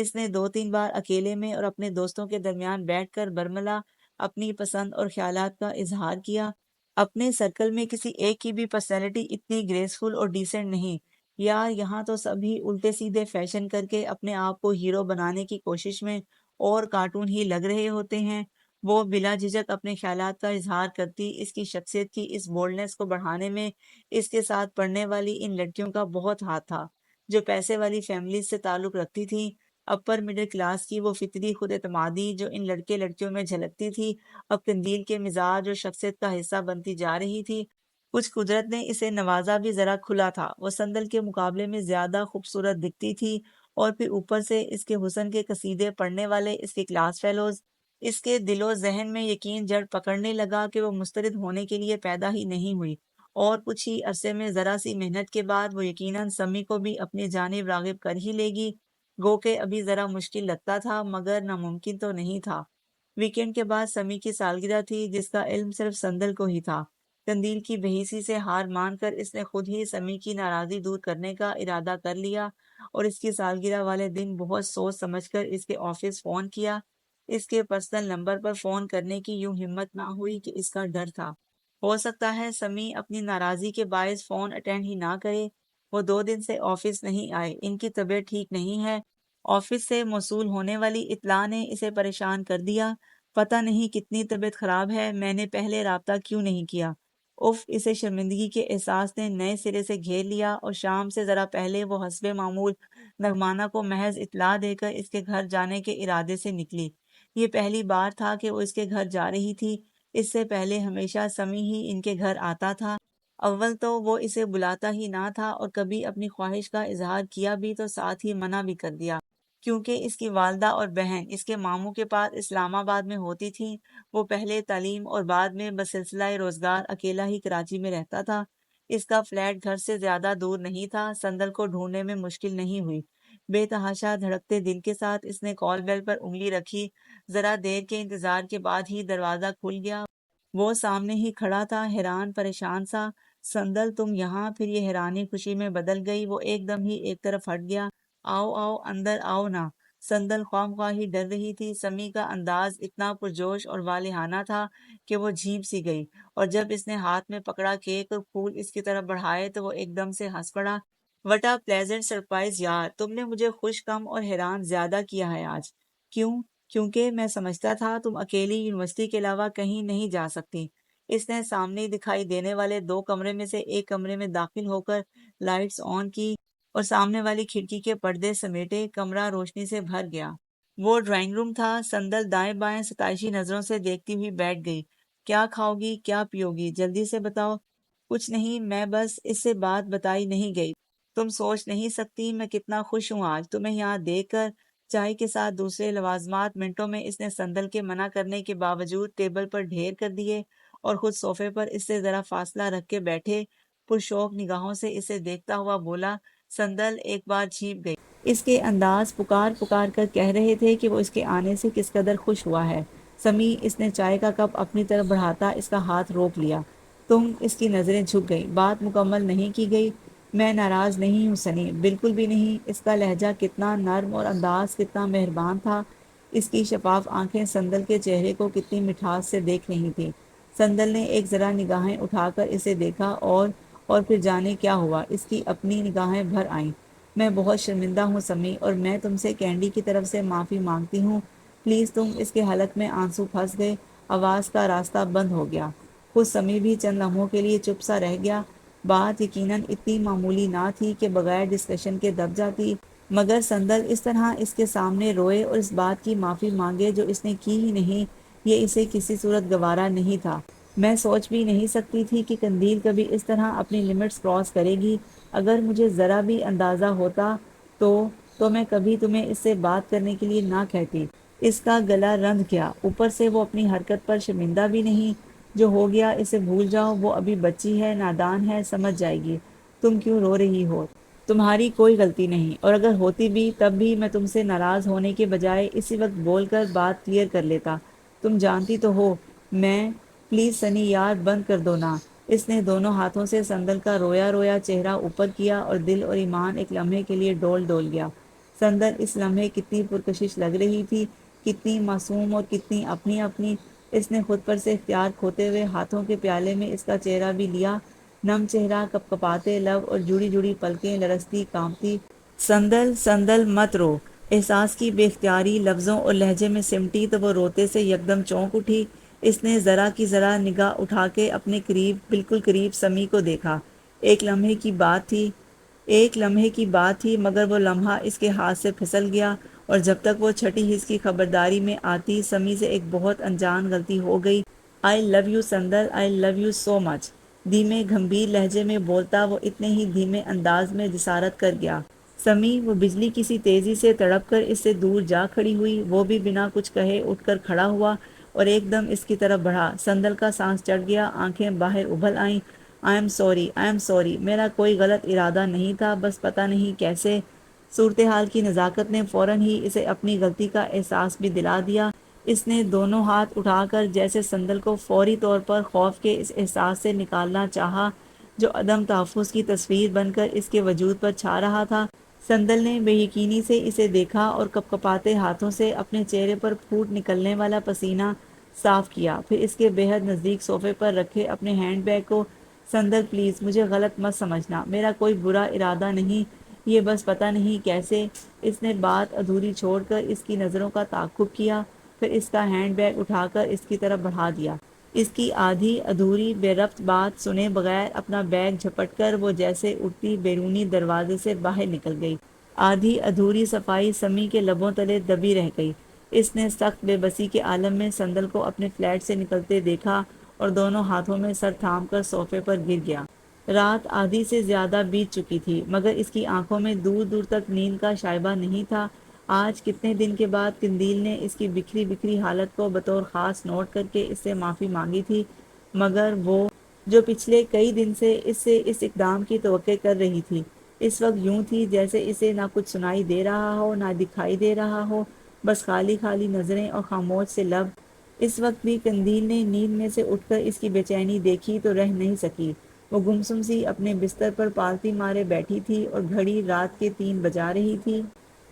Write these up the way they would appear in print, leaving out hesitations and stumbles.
اس نے 2-3 بار اکیلے میں اور اپنے دوستوں کے درمیان بیٹھ کر برملا اپنی پسند اور خیالات کا اظہار کیا۔ اپنے سرکل میں کسی ایک کی بھی پرسنالٹی اتنی گریسفل اور ڈیسنٹ نہیں۔ یار یہاں تو سبھی الٹے سیدھے فیشن کر کے اپنے آپ کو ہیرو بنانے کی کوشش میں اور کارٹون ہی لگ رہے ہوتے ہیں۔ وہ بلا جھجک اپنے خیالات کا اظہار کرتی۔ اس کی شخصیت کی اس بولڈنس کو بڑھانے میں اس کے ساتھ پڑھنے والی ان لڑکیوں کا بہت ہاتھ تھا، جو پیسے والی فیملیز سے تعلق رکھتی تھیں۔ اپر مڈل کلاس کی وہ فطری خود اعتمادی جو ان لڑکے لڑکیوں میں جھلکتی تھی، اب قندیل کے مزاج اور شخصیت کا حصہ بنتی جا رہی تھی۔ کچھ قدرت نے اسے نوازا بھی ذرا کھلا تھا۔ وہ سندل کے مقابلے میں زیادہ خوبصورت دکھتی تھی، اور پھر اوپر سے اس کے حسن کے قصیدے پڑھنے والے اس کے کلاس فیلوز، اس کے دل و ذہن میں یقین جڑ پکڑنے لگا کہ وہ مسترد ہونے کے لیے پیدا ہی نہیں ہوئی، اور کچھ ہی عرصے میں ذرا سی محنت کے بعد وہ یقیناً سمی کو بھی اپنی جانب راغب کر ہی لے گی۔ گو کہ ابھی ذرا مشکل لگتا تھا، مگر ناممکن تو نہیں تھا۔ ویکینڈ کے بعد سمی کی سالگرہ تھی، جس کا علم صرف سندل کو ہی تھا۔ قندیل کی بےحسی سے ہار مان کر اس نے خود ہی سمی کی ناراضی دور کرنے کا ارادہ کر لیا، اور اس کی سالگرہ والے دن بہت سوچ سمجھ کر اس کے آفس فون کیا۔ اس کے پرسنل نمبر پر فون کرنے کی یوں ہمت نہ ہوئی کہ اس کا ڈر تھا ہو سکتا ہے سمی اپنی ناراضی کے باعث فون اٹینڈ ہی نہ کرے۔ وہ 2 دن سے آفس نہیں آئے، ان کی طبیعت ٹھیک نہیں ہے۔ آفس سے موصول ہونے والی اطلاع نے اسے پریشان کر دیا۔ پتہ نہیں کتنی طبیعت خراب ہے، میں نے پہلے رابطہ کیوں نہیں کیا۔ اف، اسے شرمندگی کے احساس نے نئے سرے سے گھیر لیا، اور شام سے ذرا پہلے وہ حسب معمول نغمانہ کو محض اطلاع دے کر اس کے گھر جانے کے ارادے سے نکلی۔ یہ پہلی بار تھا کہ وہ اس کے گھر جا رہی تھی۔ اس سے پہلے ہمیشہ سمی ہی ان کے گھر آتا تھا۔ اول تو وہ اسے بلاتا ہی نہ تھا، اور کبھی اپنی خواہش کا اظہار کیا بھی تو ساتھ ہی منع بھی کر دیا، کیونکہ اس کی والدہ اور بہن اس کے ماموں کے پاس اسلام آباد میں ہوتی تھیں۔ وہ پہلے تعلیم اور بعد میں بسلسلہ روزگار اکیلا ہی کراچی میں رہتا تھا۔ اس کا فلیٹ گھر سے زیادہ دور نہیں تھا۔ سندل کو ڈھونڈنے میں مشکل نہیں ہوئی۔ بے تحاشا دھڑکتے دل کے ساتھ اس نے کال بیل پر انگلی رکھی۔ ذرا دیر کے انتظار کے بعد ہی دروازہ کھل گیا۔ وہ سامنے ہی کھڑا تھا، حیران پریشان سا۔ سندل تم یہاں؟ پھر یہ حیرانی خوشی میں بدل گئی۔ وہ ایک دم ہی ایک طرف ہٹ گیا۔ آؤ آؤ اندر آؤ نا۔ سندل خواہ ہی ڈر رہی تھی۔ سمی کا انداز اتنا پرجوش اور والہانہ تھا کہ وہ جھیپ سی گئی، اور جب اس نے ہاتھ میں پکڑا کیک اور پھول اس کی طرف بڑھائے تو وہ ایک دم سے ہنس پڑا۔ وٹ اے پلیزنٹ سرپرائز یار، تم نے مجھے خوش کم اور حیران زیادہ کیا ہے آج۔ کیوں؟ کیونکہ میں سمجھتا تھا تم اکیلی یونیورسٹی کے علاوہ کہیں نہیں جا سکتی۔ اس نے سامنے دکھائی دینے والے 2 کمرے میں سے ایک کمرے میں داخل ہو کر لائٹس آن کی اور سامنے والی کھڑکی کے پردے سمیٹے۔ کمرہ روشنی سے بھر گیا۔ وہ ڈرائنگ روم تھا۔ سندل دائیں بائیں ستائشی نظروں سے دیکھتی ہوئی بیٹھ گئی۔ کیا کھاؤ گی؟ کیا پیو گی؟ جلدی سے بتاؤ۔ کچھ نہیں، میں بس اس سے بات بتائی نہیں گئی۔ تم سوچ نہیں سکتی میں کتنا خوش ہوں آج تمہیں یہاں دیکھ کر۔ چائے کے ساتھ دوسرے لوازمات منٹوں میں اس نے سندل کے منع کرنے کے باوجود ٹیبل پر ڈھیر کر دیے، اور خود صوفے پر اس سے ذرا فاصلہ رکھ کے بیٹھے۔ پرشوق نگاہوں سے اسے دیکھتا ہوا بولا۔ سندل ایک بار جھیپ گئی۔ اس کے انداز پکار پکار کر کہہ رہے تھے کہ وہ اس کے آنے سے کس قدر خوش ہوا ہے۔ سمی، اس نے چائے کا کپ اپنی طرف بڑھاتا اس کا ہاتھ روک لیا۔ تم؟ اس کی نظریں جھک گئیں۔ بات مکمل نہیں کی گئی۔ میں ناراض نہیں ہوں سنی، بالکل بھی نہیں۔ اس کا لہجہ کتنا نرم اور انداز کتنا مہربان تھا۔ اس کی شفاف آنکھیں سندل کے چہرے کو کتنی مٹھاس سے دیکھ رہی تھیں۔ سندل نے ایک ذرا نگاہیں اٹھا کر اسے دیکھا، اور پھر جانے کیا ہوا، اس کی اپنی نگاہیں بھر آئیں۔ میں بہت شرمندہ ہوں سمی، اور میں تم سے کینڈی کی طرف سے معافی مانگتی ہوں۔ پلیز تم۔ اس کے حلق میں آنسو پھنس گئے۔ آواز کا راستہ بند ہو گیا۔ خود سمی بھی چند لمحوں کے لیے چپ سا رہ گیا۔ بات یقیناً اتنی معمولی نہ تھی کہ بغیر ڈسکشن کے دب جاتی، مگر سندل اس طرح اس کے سامنے روئے اور اس بات کی معافی مانگے جو اس نے کی ہی نہیں، یہ اسے کسی صورت گوارا نہیں تھا۔ میں سوچ بھی نہیں سکتی تھی کہ قندیل کبھی اس طرح اپنی لمٹس کراس کرے گی۔ اگر مجھے ذرا بھی اندازہ ہوتا تو میں کبھی تمہیں اس سے بات کرنے کے لیے نہ کہتی۔ اس کا گلا رند کیا، اوپر سے وہ اپنی حرکت پر شرمندہ بھی نہیں۔ جو ہو گیا اسے بھول جاؤ، وہ ابھی بچی ہے، نادان ہے، سمجھ جائے گی۔ تم کیوں رو رہی ہو؟ تمہاری کوئی غلطی نہیں، اور اگر ہوتی بھی تب بھی میں تم سے ناراض ہونے کے بجائے اسی وقت بول کر بات کلیئر کر لیتا۔ تم جانتی تو ہو میں… پلیز سنی یار، بند کر دو نا۔ اس نے دونوں ہاتھوں سے سندل کا رویا رویا چہرہ اوپر کیا، اور دل اور ایمان ایک لمحے کے لیے ڈول ڈول گیا۔ سندل اس لمحے کتنی پرکشش لگ رہی تھی، کتنی معصوم اور کتنی اپنی اپنی۔ اس نے خود پر سے اختیار کھوتے ہوئے ہاتھوں کے پیالے میں اس کا چہرہ بھی لیا، نم چہرہ، کپ کپاتے لب اور جڑی جڑی پلکیں لرزتی کانپتی۔ سندل سندل مت رو۔ احساس کی بے اختیاری لفظوں اور لہجے میں سمٹی تو وہ روتے سے یکدم چونک اٹھی۔ اس نے ذرا کی ذرا نگاہ اٹھا کے اپنے قریب، بالکل قریب سمیع کو دیکھا۔ ایک لمحے کی بات تھی مگر وہ لمحہ اس کے ہاتھ سے پھسل گیا، اور جب تک وہ چھٹی حس کی خبرداری میں آتی، سمیع سے ایک بہت انجان غلطی ہو گئی۔ آئی love you Sandal, I love you so مچ۔ دھیمے گھمبیر لہجے میں بولتا وہ اتنے ہی دھیمے انداز میں جسارت کر گیا۔ سمیع، وہ بجلی کسی تیزی سے تڑپ کر اس سے دور جا کھڑی ہوئی۔ وہ بھی بنا کچھ کہے اٹھ کر کھڑا ہوا اور ایک دم اس کی طرف بڑھا۔ سندل کا سانس چڑھ گیا، آنکھیں باہر ابھر آئیں۔ آئی ایم سوری، میرا کوئی غلط ارادہ نہیں تھا، بس پتہ نہیں کیسے۔ صورتحال کی نزاکت نے فوراً ہی اسے اپنی غلطی کا احساس بھی دلا دیا۔ اس نے دونوں ہاتھ اٹھا کر جیسے سندل کو فوری طور پر خوف کے اس احساس سے نکالنا چاہا جو عدم تحفظ کی تصویر بن کر اس کے وجود پر چھا رہا تھا۔ سندل نے بے یقینی سے اسے دیکھا اور کپ کپاتے ہاتھوں سے اپنے چہرے پر پھوٹ نکلنے والا پسینہ صاف کیا، پھر اس کے بے حد نزدیک صوفے پر رکھے اپنے ہینڈ بیگ کو۔ سندل پلیز، مجھے غلط مت سمجھنا، میرا کوئی برا ارادہ نہیں، یہ بس پتہ نہیں کیسے۔ اس نے بات ادھوری چھوڑ کر اس کی نظروں کا تعاقب کیا، پھر اس کا ہینڈ بیگ اٹھا کر اس کی طرف بڑھا دیا۔ اس کی آدھی ادھوری بے ربط بات سنے بغیر اپنا بیگ جھپٹ کر وہ جیسے اٹھتی بیرونی دروازے سے باہر نکل گئی۔ آدھی ادھوری صفائی سمیع کے لبوں تلے دبی رہ گئی۔ اس نے سخت بے بسی کے عالم میں سندل کو اپنے فلیٹ سے نکلتے دیکھا اور دونوں ہاتھوں میں سر تھام کر صوفے پر گر گیا۔ رات آدھی سے زیادہ بیت چکی تھی مگر اس کی آنکھوں میں دور دور تک نیند کا شائبہ نہیں تھا۔ آج کتنے دن کے بعد قندیل نے اس کی بکھری بکھری حالت کو بطور خاص نوٹ کر کے اس سے معافی مانگی تھی، مگر وہ جو پچھلے کئی دن سے اس اقدام کی توقع کر رہی تھی، اس وقت یوں تھی جیسے اسے نہ کچھ سنائی دے رہا ہو نہ دکھائی دے رہا ہو، بس خالی خالی نظریں اور خاموش سے لب۔ اس وقت بھی قندیل نے نیند میں سے اٹھ کر اس کی بے چینی دیکھی تو رہ نہیں سکی۔ وہ گمسم سی اپنے بستر پر پالتی مارے بیٹھی تھی اور گھڑی رات کے 3 بجا رہی تھی۔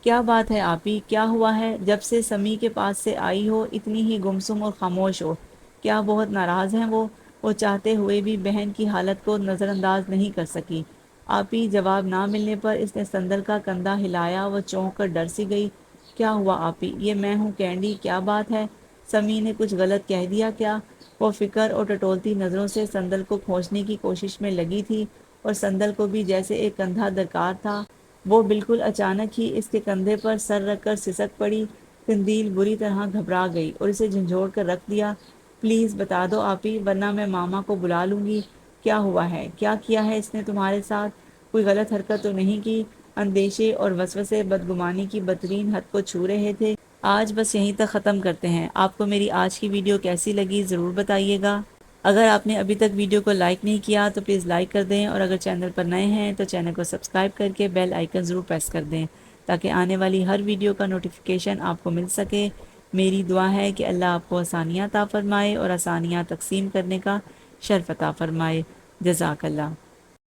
کیا بات ہے آپی، کیا ہوا ہے؟ جب سے سمیع کے پاس سے آئی ہو اتنی ہی گمسم اور خاموش ہو، کیا بہت ناراض ہیں وہ چاہتے ہوئے بھی بہن کی حالت کو نظر انداز نہیں کر سکی۔ آپی، جواب نہ ملنے پر اس نے سندل کا کندھا ہلایا، وہ چونک کر ڈر سی گئی۔ کیا ہوا آپی؟ یہ میں ہوں کینڈی، کیا بات ہے؟ سمیع نے کچھ غلط کہہ دیا کیا؟ وہ فکر اور ٹٹولتی نظروں سے سندل کو کھوجنے کی کوشش میں لگی تھی اور سندل کو بھی جیسے ایک کندھا درکار تھا۔ وہ بالکل اچانک ہی اس کے کندھے پر سر رکھ کر سسک پڑی۔ قندیل بری طرح گھبرا گئی اور اسے جھنجھوڑ کر رکھ دیا۔ پلیز بتا دو آپی، ورنہ میں ماما کو بلا لوں گی۔ کیا ہوا ہے؟ کیا کیا ہے اس نے تمہارے ساتھ؟ کوئی غلط حرکت تو نہیں کی؟ اندیشے اور وسوسے بدگمانی کی بدترین حد کو چھو رہے تھے۔ آج بس یہیں تک ختم کرتے ہیں۔ آپ کو میری آج کی ویڈیو کیسی لگی ضرور بتائیے گا۔ اگر آپ نے ابھی تک ویڈیو کو لائک نہیں کیا تو پلیز لائک کر دیں، اور اگر چینل پر نئے ہیں تو چینل کو سبسکرائب کر کے بیل آئیکن ضرور پریس کر دیں تاکہ آنے والی ہر ویڈیو کا نوٹیفیکیشن آپ کو مل سکے۔ میری دعا ہے کہ اللہ آپ کو آسانیاں عطا فرمائے اور آسانیاں تقسیم کرنے کا شرف عطا فرمائے۔ جزاک اللہ۔